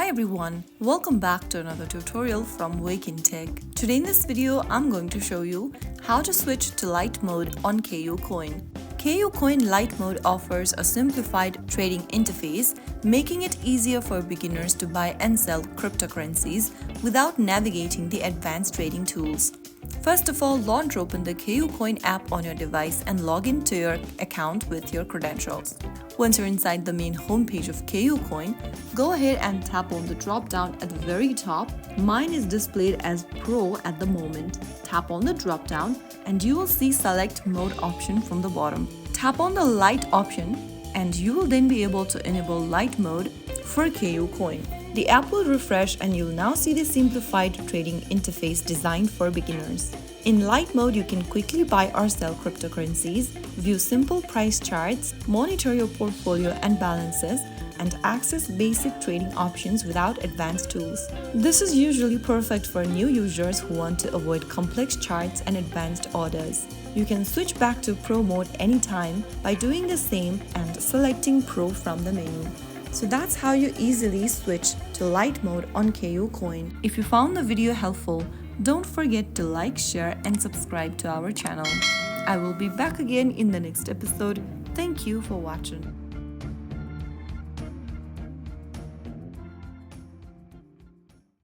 Hi everyone, welcome back to another tutorial from Wake&Tech. Today in this video, I'm going to show you how to switch to Lite Mode on KuCoin. KuCoin Lite Mode offers a simplified trading interface, making it easier for beginners to buy and sell cryptocurrencies without navigating the advanced trading tools. First of all, launch open the KuCoin app on your device and log into your account with your credentials. Once you're inside the main homepage of KuCoin, go ahead and tap on the drop-down at the very top. Mine is displayed as Pro at the moment. Tap on the drop-down and you will see Select Mode option from the bottom. Tap on the Lite option and you will then be able to enable Lite Mode for KuCoin. The app will refresh and you'll now see the simplified trading interface designed for beginners. In Lite Mode, you can quickly buy or sell cryptocurrencies, view simple price charts, monitor your portfolio and balances, and access basic trading options without advanced tools. This is usually perfect for new users who want to avoid complex charts and advanced orders. You can switch back to Pro mode anytime by doing the same and selecting Pro from the menu. So that's how you easily switch to Lite Mode on KuCoin. If you found the video helpful, don't forget to like, share and subscribe to our channel. I will be back again in the next episode. Thank you for watching.